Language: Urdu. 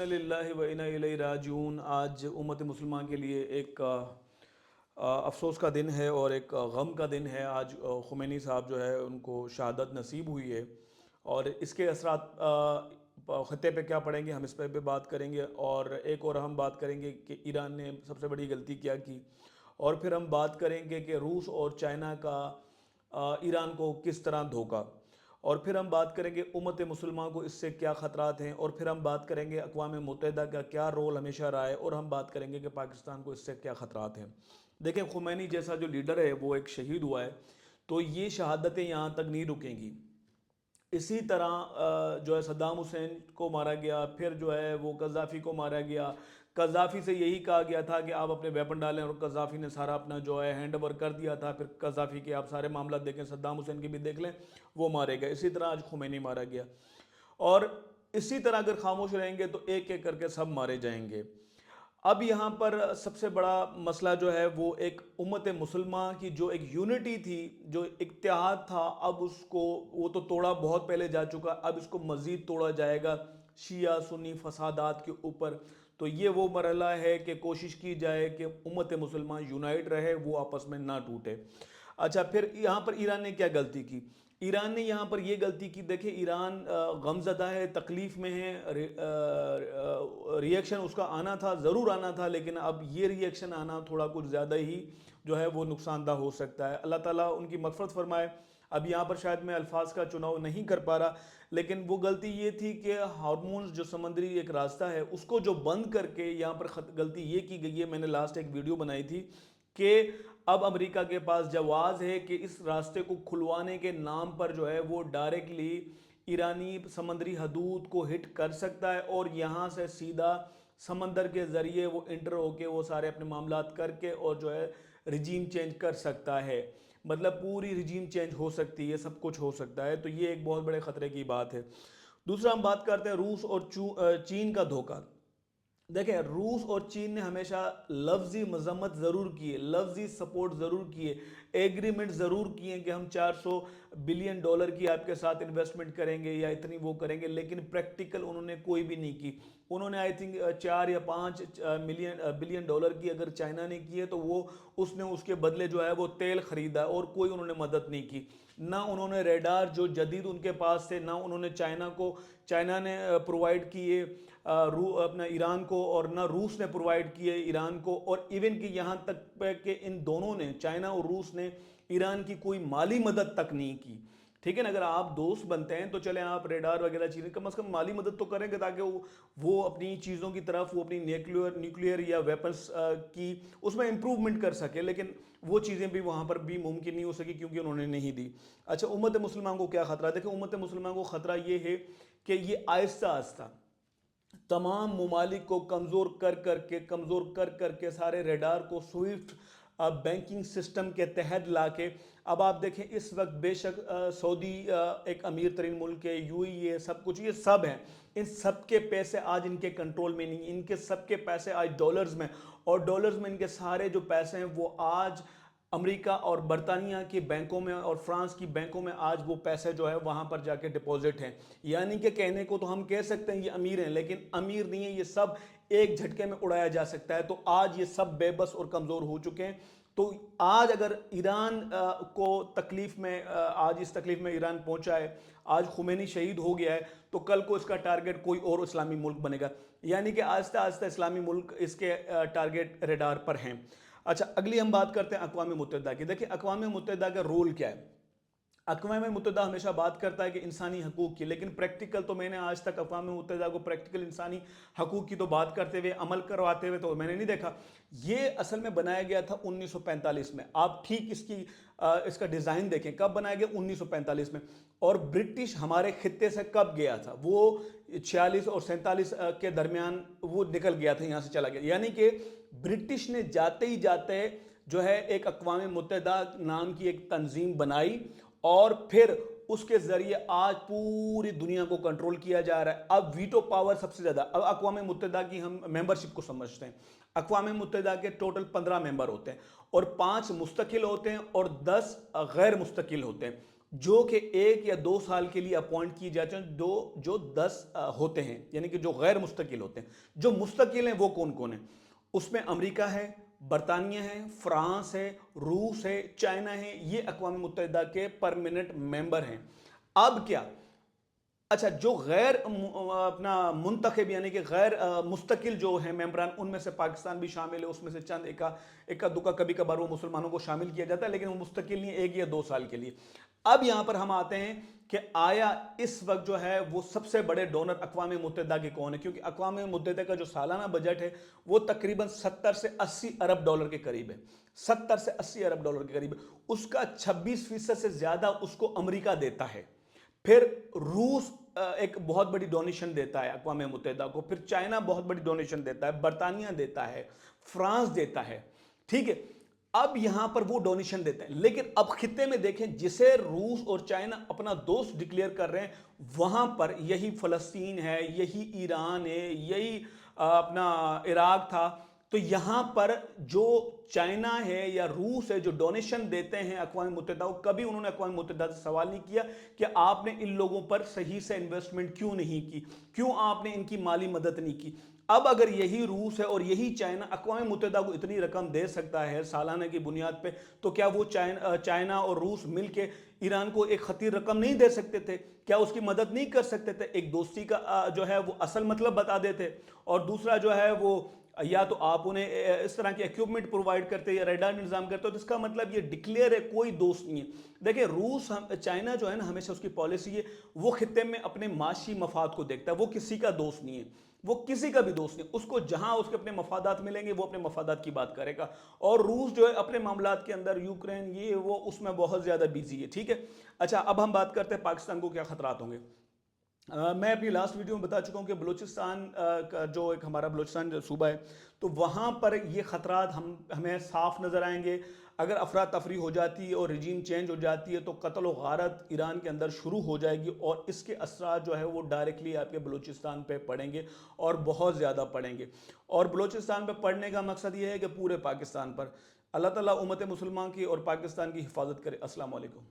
للہ و انا الیہ راجعون۔ آج امت مسلمہ کے لیے ایک افسوس کا دن ہے اور ایک غم کا دن ہے۔ آج خمینی صاحب جو ہے ان کو شہادت نصیب ہوئی ہے، اور اس کے اثرات خطے پہ کیا پڑیں گے، ہم اس پہ بھی بات کریں گے، اور ایک اور ہم بات کریں گے کہ ایران نے سب سے بڑی غلطی کیا کی، اور پھر ہم بات کریں گے کہ روس اور چائنا کا ایران کو کس طرح دھوکا، اور پھر ہم بات کریں گے امت مسلمہ کو اس سے کیا خطرات ہیں، اور پھر ہم بات کریں گے اقوام متحدہ کا کیا رول ہمیشہ رہا ہے، اور ہم بات کریں گے کہ پاکستان کو اس سے کیا خطرات ہیں۔ دیکھیں، خمینی جیسا جو لیڈر ہے وہ ایک شہید ہوا ہے، تو یہ شہادتیں یہاں تک نہیں رکیں گی۔ اسی طرح جو ہے صدام حسین کو مارا گیا، پھر جو ہے وہ قذافی کو مارا گیا۔ قذافی سے یہی کہا گیا تھا کہ آپ اپنے ویپن ڈالیں، اور قذافی نے سارا اپنا جو ہے ہینڈ اوور کر دیا تھا۔ پھر قذافی کے آپ سارے معاملات دیکھیں، صدام حسین کے بھی دیکھ لیں، وہ مارے گئے۔ اسی طرح آج خمینی مارا گیا، اور اسی طرح اگر خاموش رہیں گے تو ایک ایک کر کے سب مارے جائیں گے۔ اب یہاں پر سب سے بڑا مسئلہ جو ہے وہ ایک امت مسلمہ کی جو ایک یونٹی تھی، جو اتحاد تھا، اب اس کو وہ تو توڑا بہت پہلے جا چکا، اب اس کو مزید توڑا جائے گا شیعہ سنی فسادات کے اوپر۔ تو یہ وہ مرحلہ ہے کہ کوشش کی جائے کہ امت مسلمہ یونائٹ رہے، وہ آپس میں نہ ٹوٹے۔ اچھا، پھر یہاں پر ایران نے کیا غلطی کی؟ ایران نے یہاں پر یہ غلطی کی، دیکھیں ایران غم زدہ ہے، تکلیف میں ہے، ری ایکشن اس کا آنا تھا، ضرور آنا تھا، لیکن اب یہ ری ایکشن آنا تھوڑا کچھ زیادہ ہی جو ہے وہ نقصان دہ ہو سکتا ہے۔ اللہ تعالیٰ ان کی مغفرت فرمائے۔ اب یہاں پر شاید میں الفاظ کا چناؤ نہیں کر پا رہا، لیکن وہ غلطی یہ تھی کہ ہارمونز جو سمندری ایک راستہ ہے اس کو جو بند کر کے یہاں پر غلطی یہ کی گئی ہے۔ میں نے لاسٹ ایک ویڈیو بنائی تھی کہ اب امریکہ کے پاس جواز ہے کہ اس راستے کو کھلوانے کے نام پر جو ہے وہ ڈائریکٹلی ایرانی سمندری حدود کو ہٹ کر سکتا ہے، اور یہاں سے سیدھا سمندر کے ذریعے وہ انٹر ہو کے وہ سارے اپنے معاملات کر کے اور جو ہے رجیم چینج کر سکتا ہے۔ مطلب پوری رجیم چینج ہو سکتی ہے، سب کچھ ہو سکتا ہے، تو یہ ایک بہت بڑے خطرے کی بات ہے۔ دوسرا ہم بات کرتے ہیں روس اور چین کا دھوکہ۔ دیکھیں، روس اور چین نے ہمیشہ لفظی مذمت ضرور کی ہے، لفظی سپورٹ ضرور کی ہے، ایگریمنٹ ضرور کیے کہ ہم $400 بلین کی آپ کے ساتھ انویسٹمنٹ کریں گے یا اتنی وہ کریں گے، لیکن پریکٹیکل انہوں نے کوئی بھی نہیں کی۔ انہوں نے آئی تھنک 4 یا 5 بلین ڈالر کی اگر چائنا نے کی ہے، تو وہ اس نے اس کے بدلے جو ہے وہ تیل خریدا، اور کوئی انہوں نے مدد نہیں کی۔ نہ انہوں نے ریڈار جو جدید ان کے پاس تھے، نہ انہوں نے چائنا نے پرووائڈ کیے اپنا ایران کو، اور نہ روس نے پرووائڈ کیے ایران کو، اور ایون کہ یہاں تک کہ ان دونوں نے، چائنا اور روس نے، ایران کی کوئی مالی مدد تک نہیں کی۔ ٹھیک ہے نا، اگر آپ دوست بنتے ہیں تو چلیں آپ ریڈار وغیرہ چیزیں کم از کم مالی مدد تو کریں گے، تاکہ وہ اپنی چیزوں کی طرف، وہ اپنی نیوکلیئر یا ویپنز کی اس میں امپروومنٹ کر سکے، لیکن وہ چیزیں بھی وہاں پر بھی ممکن نہیں ہو سکی کیونکہ انہوں نے نہیں دی۔ اچھا، امت مسلمان کو کیا خطرہ ہے؟ دیکھیں، امت مسلمان کو خطرہ یہ ہے کہ یہ آہستہ آہستہ تمام ممالک کو کمزور کر کے سارے ریڈار کو سوئفٹ بینکنگ سسٹم کے تحت لا کے، اب آپ دیکھیں اس وقت بے شک سعودی ایک امیر ترین ملک ہے، یو ای ہے، سب کچھ یہ سب ہیں، ان سب کے پیسے آج ان کے کنٹرول میں نہیں، ان کے سب کے پیسے آج ڈالرز میں، اور ڈالرز میں ان کے سارے جو پیسے ہیں وہ آج امریکہ اور برطانیہ کی بینکوں میں اور فرانس کی بینکوں میں آج وہ پیسے جو ہے وہاں پر جا کے ڈپوزٹ ہیں۔ یعنی کہ کہنے کو تو ہم کہہ سکتے ہیں یہ امیر ہیں، لیکن امیر نہیں ہے، یہ سب ایک جھٹکے میں اڑایا جا سکتا ہے۔ تو آج یہ سب بے بس اور کمزور ہو چکے ہیں۔ تو آج اگر ایران کو تکلیف میں، آج اس تکلیف میں ایران پہنچا ہے، آج خمینی شہید ہو گیا ہے، تو کل کو اس کا ٹارگٹ کوئی اور اسلامی ملک بنے گا، یعنی کہ آہستہ آہستہ اسلامی ملک اس کے ٹارگٹ ریڈار پر ہیں۔ اچھا، اگلی ہم بات کرتے ہیں اقوام متحدہ کی۔ دیکھیں، اقوام متحدہ کا رول کیا ہے؟ اقوام متحدہ ہمیشہ بات کرتا ہے کہ انسانی حقوق کی، لیکن پریکٹیکل تو میں نے آج تک اقوام متحدہ کو پریکٹیکل انسانی حقوق کی تو بات کرتے ہوئے، عمل کرواتے ہوئے تو میں نے نہیں دیکھا۔ یہ اصل میں بنایا گیا تھا 1945 میں۔ آپ ٹھیک اس کا ڈیزائن دیکھیں، کب بنایا گیا؟ 1945 میں۔ اور برٹش ہمارے خطے سے کب گیا تھا؟ وہ 46 اور 47 کے درمیان وہ نکل گیا تھا، یہاں سے چلا گیا۔ یعنی کہ برٹش نے جاتے ہی جاتے جو ہے ایک اقوام متحدہ نام کی ایک تنظیم بنائی، اور پھر اس کے ذریعے آج پوری دنیا کو کنٹرول کیا جا رہا ہے۔ اب ویٹو پاور سب سے زیادہ، اب اقوام متحدہ کی ہم ممبرشپ کو سمجھتے ہیں، اقوام متحدہ کے ٹوٹل 15 ممبر ہوتے ہیں، اور 5 مستقل ہوتے ہیں اور 10 غیر مستقل ہوتے ہیں، جو کہ 1 یا 2 سال کے لیے اپوائنٹ کی جاتے ہیں، جو 10 ہوتے ہیں، یعنی کہ جو غیر مستقل ہوتے ہیں۔ جو مستقل ہیں وہ کون کون ہیں؟ اس میں امریکہ ہے، برطانیہ ہے، فرانس ہے، روس ہے، چائنا ہے، یہ اقوام متحدہ کے پرماننٹ ممبر ہیں۔ اب کیا، اچھا جو غیر اپنا منتخب یعنی کہ غیر مستقل جو ہیں ممبران، ان میں سے پاکستان بھی شامل ہے، اس میں سے چند اکا دکا کبھی کبھار وہ مسلمانوں کو شامل کیا جاتا ہے، لیکن وہ مستقل نہیں، 1 یا 2 سال کے لیے۔ اب یہاں پر ہم آتے ہیں کہ آیا اس وقت جو ہے وہ سب سے بڑے ڈونر اقوام متحدہ کے کون ہیں؟ کیونکہ اقوام متحدہ کا جو سالانہ بجٹ ہے وہ تقریباً 70 سے 80 ارب ڈالر کے قریب ہے، 70 سے 80 ارب ڈالر کے قریب ہے۔ اس کا 26% سے زیادہ اس کو امریکہ دیتا ہے، پھر روس ایک بہت بڑی ڈونیشن دیتا ہے اقوام متحدہ کو، پھر چائنا بہت بڑی ڈونیشن دیتا ہے، برطانیہ دیتا ہے، فرانس دیتا ہے، ٹھیک ہے۔ اب یہاں پر وہ ڈونیشن دیتے ہیں، لیکن اب خطے میں دیکھیں جسے روس اور چائنا اپنا دوست ڈکلیئر کر رہے ہیں، وہاں پر یہی فلسطین ہے، یہی ایران ہے، یہی اپنا عراق تھا۔ تو یہاں پر جو چائنا ہے یا روس ہے جو ڈونیشن دیتے ہیں اقوام متحدہ کو، کبھی انہوں نے اقوام متحدہ سے سوال نہیں کیا کہ آپ نے ان لوگوں پر صحیح سے انویسٹمنٹ کیوں نہیں کی، کیوں آپ نے ان کی مالی مدد نہیں کی۔ اب اگر یہی روس ہے اور یہی چائنا اقوام متحدہ کو اتنی رقم دے سکتا ہے سالانہ کی بنیاد پہ، تو کیا وہ چائنا اور روس مل کے ایران کو ایک خطیر رقم نہیں دے سکتے تھے؟ کیا اس کی مدد نہیں کر سکتے تھے؟ ایک دوستی کا جو ہے وہ اصل مطلب بتا دیتے، اور دوسرا جو ہے وہ یا تو آپ انہیں اس طرح کی ایکوپمنٹ پرووائڈ کرتے یا ریڈار نظام کرتے ہو، تو اس کا مطلب یہ ڈکلیئر ہے کوئی دوست نہیں ہے۔ دیکھیں روس چائنا جو ہے نا، ہمیشہ اس کی پالیسی ہے وہ خطے میں اپنے معاشی مفاد کو دیکھتا ہے، وہ کسی کا دوست نہیں ہے، وہ کسی کا بھی دوست نہیں، اس کو جہاں اس کے اپنے مفادات ملیں گے وہ اپنے مفادات کی بات کرے گا۔ اور روس جو ہے اپنے معاملات کے اندر یوکرین یہ وہ اس میں بہت زیادہ بیزی ہے، ٹھیک ہے۔ اچھا اب ہم بات کرتے ہیں پاکستان کو کیا خطرات ہوں گے۔ میں اپنی لاسٹ ویڈیو میں بتا چکا ہوں کہ بلوچستان کا جو ایک ہمارا بلوچستان جو صوبہ ہے، تو وہاں پر یہ خطرات ہمیں صاف نظر آئیں گے۔ اگر افراتفری ہو جاتی ہے اور رجیم چینج ہو جاتی ہے تو قتل و غارت ایران کے اندر شروع ہو جائے گی، اور اس کے اثرات جو ہے وہ ڈائریکٹلی آپ کے بلوچستان پہ پڑیں گے اور بہت زیادہ پڑیں گے۔ اور بلوچستان پہ پڑنے کا مقصد یہ ہے کہ پورے پاکستان پر۔ اللہ تعالیٰ امت مسلمان کی اور پاکستان کی حفاظت کرے۔ السلام علیکم۔